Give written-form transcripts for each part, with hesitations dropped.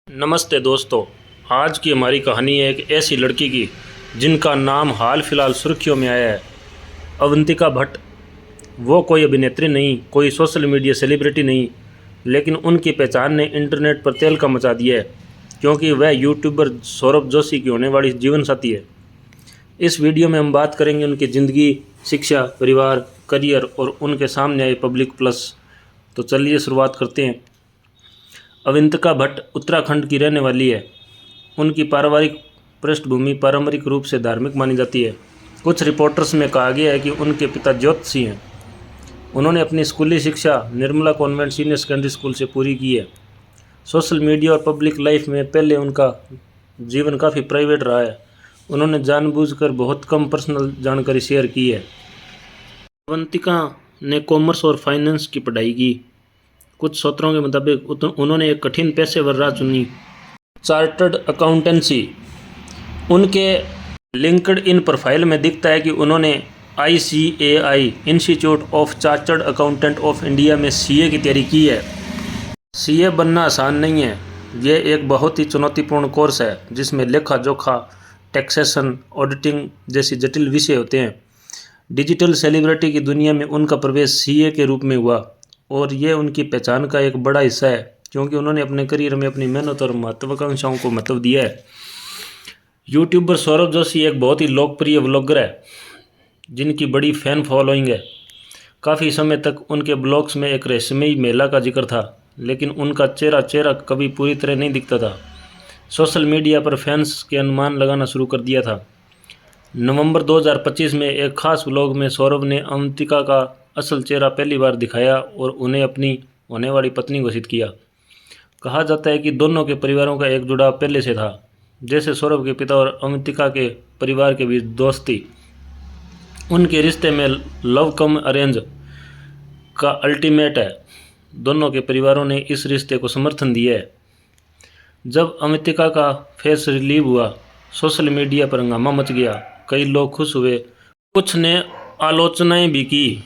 नमस्ते दोस्तों, आज की हमारी कहानी है एक ऐसी लड़की की जिनका नाम हाल फिलहाल सुर्खियों में आया है। अवंतिका भट्ट। वो कोई अभिनेत्री नहीं, कोई सोशल मीडिया सेलिब्रिटी नहीं, लेकिन उनकी पहचान ने इंटरनेट पर तहलका मचा दिया है, क्योंकि वह यूट्यूबर सौरभ जोशी की होने वाली जीवन साथी है। इस वीडियो में हम बात करेंगे उनकी ज़िंदगी, शिक्षा, परिवार, करियर और उनके सामने आए पब्लिक प्लस। तो चलिए शुरुआत करते हैं। अवंतिका भट्ट उत्तराखंड की रहने वाली है। उनकी पारिवारिक पृष्ठभूमि पारंपरिक रूप से धार्मिक मानी जाती है। कुछ रिपोर्टर्स में कहा गया है कि उनके पिता ज्योतिषी हैं। उन्होंने अपनी स्कूली शिक्षा Nirmala convent senior secondary school से पूरी की है। सोशल मीडिया और पब्लिक लाइफ में पहले उनका जीवन काफ़ी प्राइवेट रहा है। उन्होंने जानबूझकर बहुत कम पर्सनल जानकारी शेयर की है। अवंतिका ने कॉमर्स और फाइनेंस की पढ़ाई की। कुछ सूत्रों के मुताबिक उन्होंने एक कठिन पेशेवर राह चुनी, चार्टर्ड अकाउंटेंसी। उनके लिंक्ड इन प्रोफाइल में दिखता है कि उन्होंने ICAI institute of chartered accountant of India में CA की तैयारी की है। CA बनना आसान नहीं है। ये एक बहुत ही चुनौतीपूर्ण कोर्स है जिसमें लेखा जोखा, टैक्सेशन, ऑडिटिंग जैसी जटिल विषय होते हैं। डिजिटल सेलिब्रिटी की दुनिया में उनका प्रवेश CA के रूप में हुआ और ये उनकी पहचान का एक बड़ा हिस्सा है, क्योंकि उन्होंने अपने करियर में अपनी मेहनत और महत्वाकांक्षाओं को महत्व दिया है। यूट्यूबर सौरभ जोशी एक बहुत ही लोकप्रिय व्लॉगर है जिनकी बड़ी फ़ैन फॉलोइंग है। काफ़ी समय तक उनके ब्लॉग्स में एक रहस्यमयी महिला का जिक्र था, लेकिन उनका चेहरा कभी पूरी तरह नहीं दिखता था। सोशल मीडिया पर फैंस के अनुमान लगाना शुरू कर दिया था। नवंबर 2025 में एक खास व्लॉग में सौरभ ने अवंतिका का असल चेहरा पहली बार दिखाया और उन्हें अपनी होने वाली पत्नी घोषित किया। कहा जाता है कि दोनों के परिवारों का एक जुड़ाव पहले से था, जैसे सौरभ के पिता और अवंतिका के परिवार के बीच दोस्ती। उनके रिश्ते में लव कम अरेंज का अल्टीमेट है। दोनों के परिवारों ने इस रिश्ते को समर्थन दिया है। जब अवंतिका का फेस रिलीव हुआ, सोशल मीडिया पर हंगामा मच गया। कई लोग खुश हुए, कुछ ने आलोचनाएं भी की।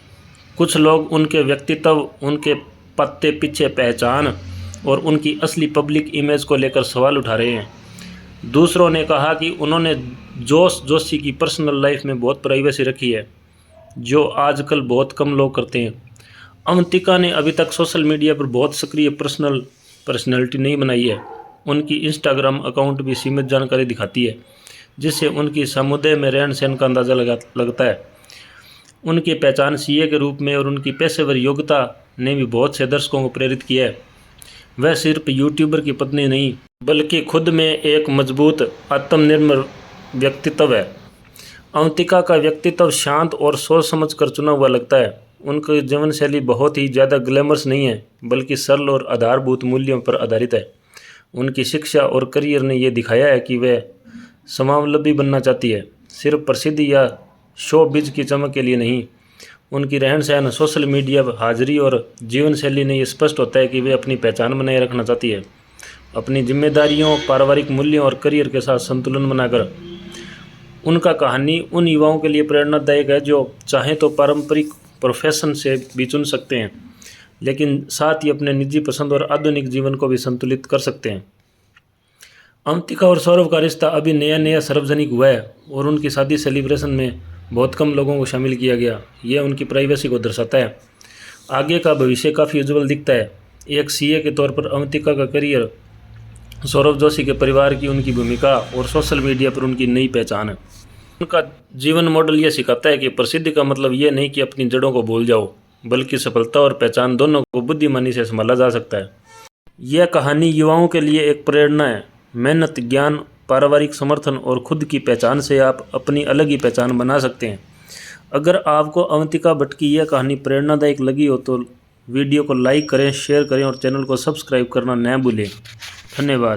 कुछ लोग उनके व्यक्तित्व, उनके पत्ते पीछे पहचान और उनकी असली पब्लिक इमेज को लेकर सवाल उठा रहे हैं। दूसरों ने कहा कि उन्होंने जोशी की पर्सनल लाइफ में बहुत प्राइवेसी रखी है, जो आजकल बहुत कम लोग करते हैं। अवंतिका ने अभी तक सोशल मीडिया पर बहुत सक्रिय पर्सनैलिटी नहीं बनाई है। उनकी इंस्टाग्राम अकाउंट भी सीमित जानकारी दिखाती है, जिससे उनकी समुदाय में रहन सहन का अंदाज़ा लगता है। उनकी पहचान CA के रूप में और उनकी पेशेवर योग्यता ने भी बहुत से दर्शकों को प्रेरित किया है। वह सिर्फ यूट्यूबर की पत्नी नहीं, बल्कि खुद में एक मजबूत आत्मनिर्भर व्यक्तित्व है। अवंतिका का व्यक्तित्व शांत और सोच समझ कर चुना हुआ लगता है। उनकी जीवन शैली बहुत ही ज़्यादा ग्लैमरस नहीं है, बल्कि सरल और आधारभूत मूल्यों पर आधारित है। उनकी शिक्षा और करियर ने यह दिखाया है कि वह स्वावलंबी बनना चाहती है, सिर्फ प्रसिद्धि या शोबिज की चमक के लिए नहीं। उनकी रहन सहन, सोशल मीडिया हाजिरी और जीवन शैली ने यह स्पष्ट होता है कि वे अपनी पहचान बनाए रखना चाहती है, अपनी जिम्मेदारियों, पारिवारिक मूल्यों और करियर के साथ संतुलन बनाकर। उनका कहानी उन युवाओं के लिए प्रेरणादायक है जो चाहें तो पारंपरिक प्रोफेशन से भी चुन सकते हैं, लेकिन साथ ही अपने निजी पसंद और आधुनिक जीवन को भी संतुलित कर सकते हैं। अवंतिका और सौरभ का रिश्ता अभी नया सार्वजनिक हुआ है और उनकी शादी सेलिब्रेशन में बहुत कम लोगों को शामिल किया गया। यह उनकी प्राइवेसी को दर्शाता है। आगे का भविष्य काफ़ी उज्जवल दिखता है। एक CA के तौर पर अवंतिका का करियर, सौरभ जोशी के परिवार की उनकी भूमिका और सोशल मीडिया पर उनकी नई पहचान है। उनका जीवन मॉडल यह सिखाता है कि प्रसिद्धि का मतलब ये नहीं कि अपनी जड़ों को भूल जाओ, बल्कि सफलता और पहचान दोनों को बुद्धिमानी से संभाला जा सकता है। यह कहानी युवाओं के लिए एक प्रेरणा है। मेहनत, ज्ञान, पारिवारिक समर्थन और खुद की पहचान से आप अपनी अलग ही पहचान बना सकते हैं। अगर आपको अवंतिका भट्ट की यह कहानी प्रेरणादायक लगी हो तो वीडियो को लाइक करें, शेयर करें और चैनल को सब्सक्राइब करना न भूलें। धन्यवाद।